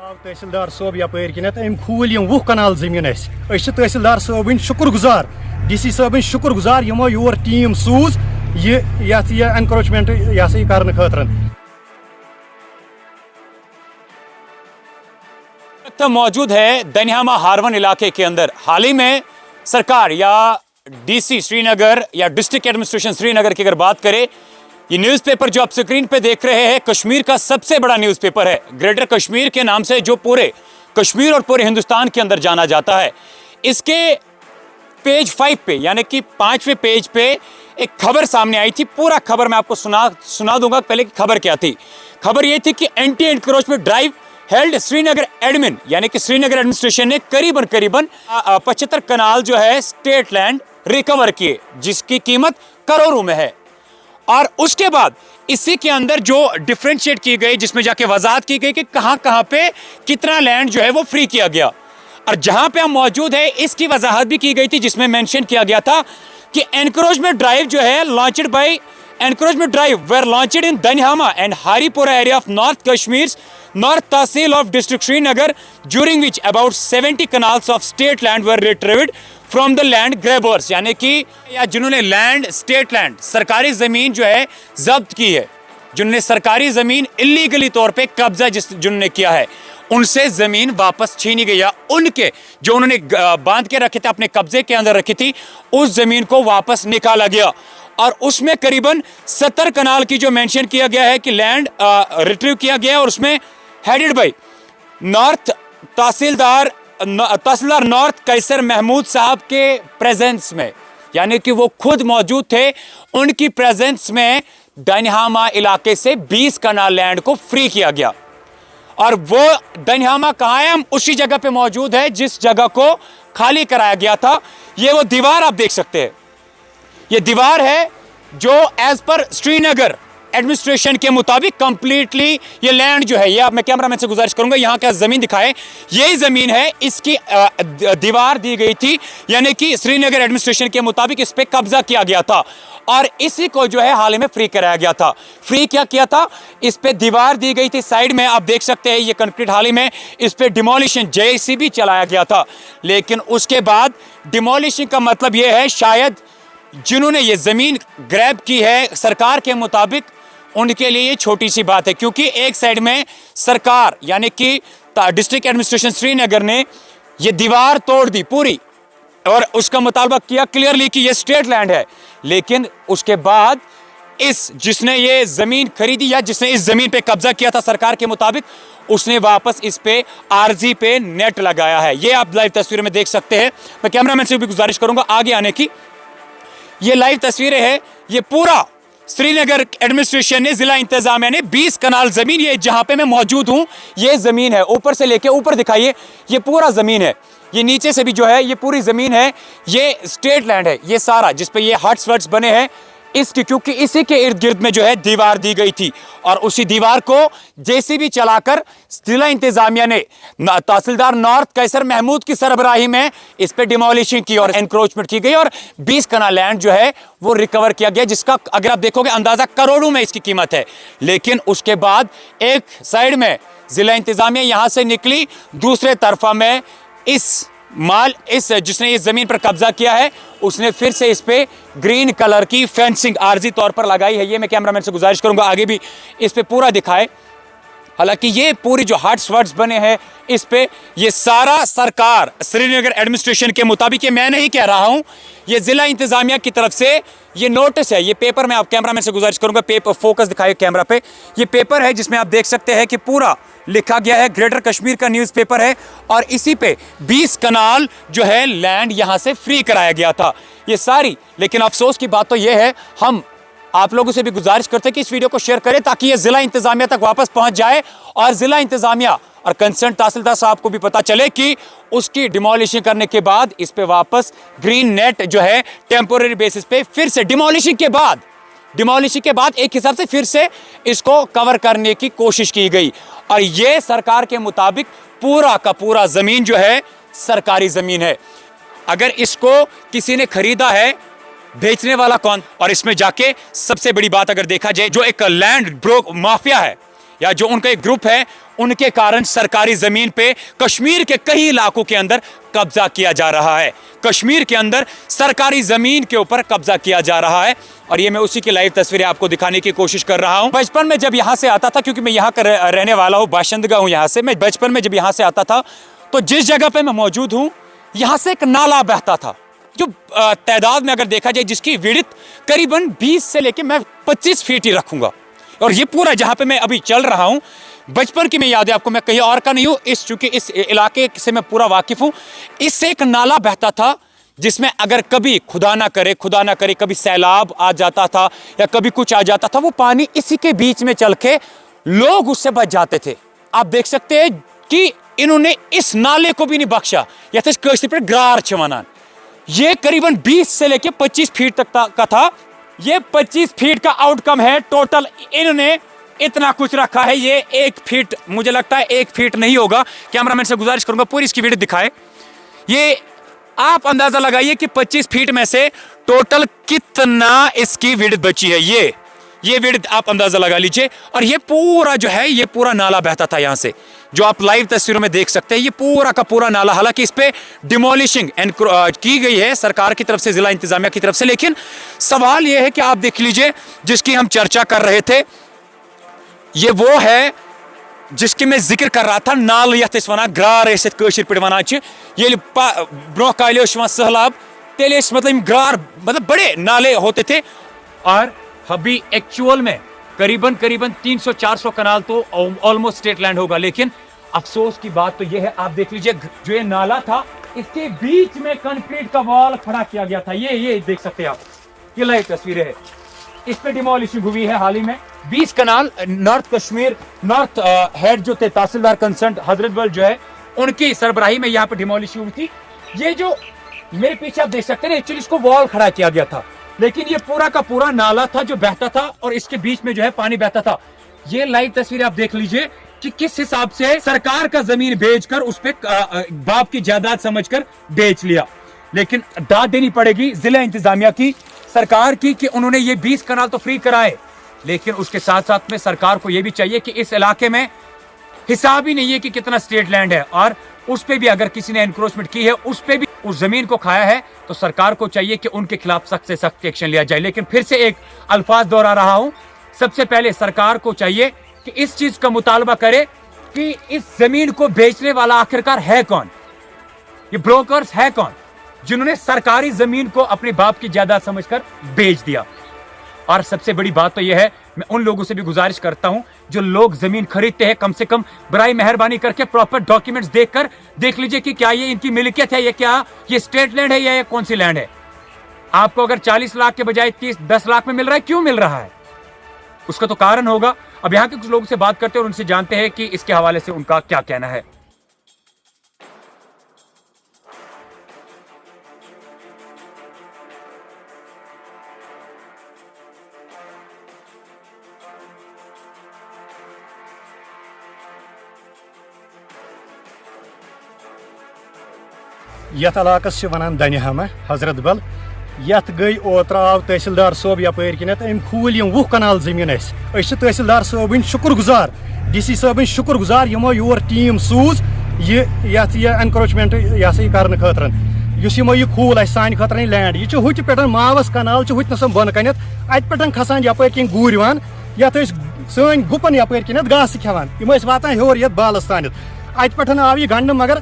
आव तहसीलदार सोब यपर किन अम खूल यम 20 कनाल जमीन तहसीलदार सोबन शुक्रगुजार DC सोबन शुक्रगुजार यमो योर टीम सूज ये एनक्रोचमेंट कर खतर मौजूद है दनियामा हारवन इलाके के अंदर। हाल ही में सरकार या DC श्रीनगर या डिस्ट्रिक्ट एडमिनिस्ट्रेशन श्रीनगर की अगर बात करें, ये न्यूज़पेपर जो आप स्क्रीन पे देख रहे हैं कश्मीर का सबसे बड़ा न्यूज़पेपर है, ग्रेटर कश्मीर के नाम से, जो पूरे कश्मीर और पूरे हिंदुस्तान के अंदर जाना जाता है। इसके पेज 5 पे यानी कि 5वें पेज पे एक खबर सामने आई थी। पूरा खबर मैं आपको सुना दूंगा। पहले की खबर क्या थी? खबर ये थी कि anti encroachment drive held Srinagar admin यानी कि श्रीनगर एडमिनिस्ट्रेशन ने करीबन 75 कनाल जो है स्टेट लैंड रिकवर किए, जिसकी कीमत करोड़ों में है। और उसके बाद इसी के अंदर जो डिफरेंशिएट की गई, जिसमें जाके वजाहत की गई कि कहां पे कितना लैंड जो है वो फ्री किया गया। और जहां पे हम मौजूद है इसकी वजाहत भी की गई थी, जिसमें मेंशन किया गया था कि एनक्रोचमेंट ड्राइव जो है launched by encroachment drive were launched in Daniyama and Haripura area of north Kashmir north tehsil of district Srinagar, during which about 70 kanals of state land were retrieved from the land grabbers, यानी कि या जिन्होंने लैंड स्टेट लैंड सरकारी जमीन जो है जब्त की है, जिन्होंने सरकारी जमीन इलीगली तौर पे कब्जा जिन्होंने किया है, उनसे जमीन वापस छीनी गई है। उनके जो उन्होंने बांध के रखे थे, अपने कब्जे के अंदर रखी थी, उस जमीन को वापस निकाला गया। और उसमें करीबन 70 कनाल की जो मेंशन किया गया है कि लैंड रिट्रीव किया गया है, और उसमें headed by north tehsildar north Kaiser Mahmood sahab के प्रेजेंस में, यानी कि वो खुद मौजूद थे, उनकी प्रेजेंस में दनियामा इलाके से 20 कनाल लैंड को फ्री किया गया। और वो दनियामा कहाँ है? हम उसी जगह पे मौजूद है जिस जगह को खाली कराया गया था। ये वो दीवार आप देख सकते हैं, ये दीवार है जो एज पर श्रीनगर एडमिनिस्ट्रेशन के मुताबिक कंप्लीटली ये लैंड जो है, ये मैं कैमरामैन से गुजारिश करूंगा यहाँ का जमीन दिखाए, यही जमीन है, इसकी दीवार दी गई थी, यानी कि श्रीनगर एडमिनिस्ट्रेशन के मुताबिक इस पे कब्जा किया गया था और इसी को जो है हाल ही में फ्री कराया गया था। फ्री क्या किया था? इस पे दीवार दी गई थी, साइड में आप देख सकते हैं ये कंक्रीट, हाल ही में इस पे डिमोलिशन JCB चलाया गया था। लेकिन उसके बाद डिमोलिशन का मतलब ये है शायद जिन्होंने ये जमीन ग्रैब की है सरकार के मुताबिक, उनके लिए ये छोटी सी बात है, क्योंकि एक साइड में सरकार यानी कि डिस्ट्रिक्ट एडमिनिस्ट्रेशन श्रीनगर ने ये दीवार तोड़ दी पूरी और उसका मुतालबा किया क्लियरली कि ये स्टेट लैंड है। लेकिन उसके बाद जिसने ये जमीन खरीदी या जिसने इस जमीन पे कब्जा किया था सरकार के मुताबिक, उसने वापस इस पे आरजी पे नेट लगाया है। ये आप लाइव तस्वीर में देख सकते हैं। मैं कैमरामैन से भी गुजारिश करूंगा आगे आने की। ये लाइव तस्वीरें हैं, ये पूरा श्रीनगर एडमिनिस्ट्रेशन ने, जिला इंतजामिया ने 20 कनाल जमीन, ये जहां पे मैं मौजूद हूं, ये जमीन है, ऊपर से लेके ऊपर दिखाइए, ये पूरा जमीन है, ये नीचे से भी जो है ये पूरी जमीन है, ये स्टेट लैंड है, ये सारा जिसपे ये हट्स वट्स बने हैं इसकी, क्योंकि इसी के इर्द गिर्द में जो है दीवार दी गई थी और उसी दीवार को JCB चलाकर जिला इंतजामिया ने तहसीलदार नॉर्थ कैसर महमूद की सरबराही में इस पे डिमोलिशन की और एनक्रोचमेंट की गई और 20 कनाल लैंड जो है वो रिकवर किया गया, जिसका अगर आप देखोगे अंदाजा करोड़ों में इसकी कीमत है। लेकिन उसके बाद एक साइड में जिला इंतजामिया यहां से निकली, दूसरे तरफा में जिसने इस जमीन पर कब्जा किया है उसने फिर से इस पे ग्रीन कलर की फेंसिंग आर्जी तौर पर लगाई है। ये मैं कैमरामैन से गुजारिश करूंगा आगे भी इस पे पूरा दिखाए। हालांकि ये पूरी जो हट्स वट्स बने हैं इस पे, ये सारा सरकार श्रीनगर एडमिनिस्ट्रेशन के मुताबिक, ये मैं नहीं कह रहा हूं, ये जिला इंतजामिया की तरफ से ये नोटिस है, ये पेपर में आप कैमरामैन से गुजारिश करूंगा पेपर फोकस दिखाइए कैमरा पे, ये पेपर है जिसमें आप देख सकते हैं कि पूरा लिखा गया है, ग्रेटर कश्मीर का न्यूज़पेपर है और इसी पे 20 कनाल जो है लैंड यहां से फ्री कराया गया था ये सारी। लेकिन अफसोस की बात तो ये है, हम आप लोगों से भी गुजारिश करते हैं कि इस वीडियो को शेयर करें ताकि ये जिला इंतजामिया तक वापस पहुंच जाए और जिला इंतजामिया और कंसर्न तहसीलदार साहब को भी पता चले कि उसकी डिमोलिशन करने के बाद इस पे वापस ग्रीन नेट जो है टेम्पोररी बेसिस पे फिर से डिमोलिशन के बाद एक हिसाब से फिर से इसको कवर करने की कोशिश की गई। और ये सरकार के मुताबिक पूरा का पूरा जमीन जो है सरकारी जमीन है। अगर इसको किसी ने खरीदा है, बेचने वाला कौन? और इसमें जाके सबसे बड़ी बात अगर देखा जाए, जो एक लैंड ब्रोक माफिया है या जो उनका एक ग्रुप है, उनके कारण सरकारी जमीन पे कश्मीर के कई इलाकों के अंदर कब्जा किया जा रहा है। कश्मीर के अंदर सरकारी जमीन के ऊपर कब्जा किया जा रहा है और ये मैं उसी की लाइव तस्वीरें आपको दिखाने की कोशिश कर रहा हूं। बचपन में जब यहां से आता था, क्योंकि मैं यहां का रहने वाला हूं, बाशिंदगा हूं यहां से, मैं बचपन में जब यहां से आता था तो जिस जगह पे मैं मौजूद हूं यहां से एक नाला बहता था, जो तादाद में अगर देखा जाए जिसकी विड्थ करीबन 20 से लेके मैं 25 फीट ही रखूंगा। और ये पूरा जहां पे मैं अभी चल रहा हूं, बचपन की मैं याद है आपको, मैं कहीं और का नहीं हूं, चूंकि इस इलाके से मैं पूरा वाकिफ हूं। इससे एक नाला बहता था जिसमें अगर कभी खुदा ना करे कभी सैलाब आ जाता था या कभी कुछ आ जाता था, वो पानी इसी के बीच में चल के लोग उससे बच जाते थे। आप देख सकते हैं कि इन्होंने इस नाले को भी नहीं बख्शा। या ग्रार वनान, ये करीबन 20 से लेके 25 फीट तक का था। ये 25 फीट का आउटकम है टोटल। इन्होंने इतना कुछ रखा है। ये 1 फीट, मुझे लगता है 1 फीट नहीं होगा। कैमरामैन से गुजारिश करूंगा पूरी इसकी वीडियो दिखाए। ये आप अंदाजा लगाइए कि 25 फीट में से टोटल कितना इसकी विड्थ बची है। ये विड्थ आप अंदाजा लगा लीजिए। और ये पूरा जो है, ये पूरा नाला बहता था यहां से, जो आप लाइव तस्वीरों में देख सकते हैं। ये पूरा का पूरा नाला, हालांकि इस पे डिमोलिशिंग की गई है सरकार की तरफ से, जिला इंतजामिया की तरफ से, लेकिन सवाल ये है कि आप देख लीजिए जिसकी हम चर्चा कर रहे थे, ये वो है जिसकी मैं जिक्र कर रहा था। नाल यथ वन ग्रार वन, ये ब्रो काल सहलाब तेल मतलब ग्रार, मतलब बड़े नाले होते थे। और अभी एक्चुअल में करीबन 300-400 कनाल तो ऑलमोस्ट स्टेट लैंड होगा। लेकिन अफसोस की बात तो यह है, आप देख लीजिए जो ये नाला था इसके बीच में कंक्रीट का वॉल खड़ा किया गया था। ये देख सकते हैं आप, ये लाइव तस्वीरें है। इस पे डिमोलिशिंग हुई है हाल ही में। 20 कनाल नॉर्थ कश्मीर नॉर्थ हेड जो थे तहसीलदार कंसर्न हजरत बल जो है, उनकी सरबराही में यहाँ पे डिमोलिशिंग हुई थी। ये जो मेरे पीछे आप देख सकते हैं, एक्चुअली इसको वॉल खड़ा किया गया था, लेकिन ये पूरा का पूरा नाला था जो बहता था और इसके बीच में जो है पानी बहता था। ये लाइव तस्वीरें आप देख लीजिए कि किस हिसाब से सरकार का जमीन बेचकर उस पे बाप की जायदाद समझकर बेच लिया। लेकिन दाद देनी पड़ेगी जिला इंतजामिया की, सरकार की, कि उन्होंने ये 20 कनाल तो फ्री कराए, लेकिन उसके साथ साथ में सरकार को यह भी चाहिए कि इस इलाके में हिसाब ही नहीं है कि कितना स्टेट लैंड है, और उस पे भी अगर किसी ने एनक्रोचमेंट की है, उस पे भी उस जमीन को खाया है, तो सरकार को चाहिए कि उनके खिलाफ सख्त से सख्त एक्शन लिया जाए। लेकिन फिर से एक अल्फाज दोहरा रहा हूं, सबसे पहले सरकार को चाहिए कि इस चीज का मुतालबा करे कि इस जमीन को बेचने वाला आखिरकार है कौन, ये ब्रोकर्स है कौन जिन्होंने सरकारी जमीन को अपने बाप की जायदाद समझकर बेच दिया। और सबसे बड़ी बात तो यह है, मैं उन लोगों से भी गुजारिश करता हूं जो लोग जमीन खरीदते हैं, कम से कम बराए मेहरबानी करके प्रॉपर डॉक्यूमेंट्स देखकर देख लीजिए कि क्या ये इनकी मिल्कियत है, क्या ये स्टेट लैंड है या ये कौन सी लैंड है। आपको अगर 40 लाख के बजाय 30-10 लाख में मिल रहा है, क्यों मिल रहा है, उसका तो कारण होगा। अब यहाँ के कुछ लोगों से बात करते हैं और उनसे जानते हैं कि इसके हवाले से उनका क्या कहना है। यथ इलाकस वनान दनिहमा हजरत बल, यथ गई ओत्र आव तहसीलदार सोब यपर किनत अम खूल 20 कनाल जमीन। तहसीलदार सोबिन शुक्रगुजार, DC सोबिन शुक्रगुजार, यमो योर टीम सूज ये एनक्रोचमेंट कर खतर यह खूल सान खतर लैंड। यह हुत पे मावस कनाल हुत नसन बन कन अत पे खसान यपर किन गूर ये सन गुपन यपर किन घास खेवान, यम वातान होर ये बालस तान अत पे आव यह गंड। मगर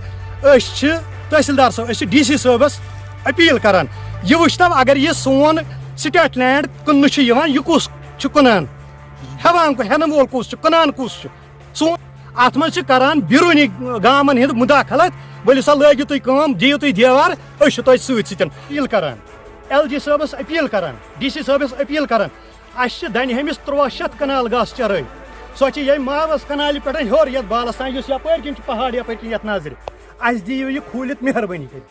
तहसीलदार साहब DC साहबस अपील करान यह वुचतव अगर यह सोन स्टेट लैंड कुन यह कुस कुनान हेवान हेन वोल कुस कुनान कुस सोन अत मज करान बिरूनी गामन हिंद मुदाखलत। वलियो सा लगियो तुम कम दियो तुम देवार सतन अपील करान, LG साहबस अपील करान, DC साहबस अपील करान। अस दनिहमिस 300 कनाल घास चराई, सो ये मावस कनाल पे होर ये बालस तान यपर किन पहाड़ यपर किन नजर अस दियो यह खूलित मेहरबानी कर।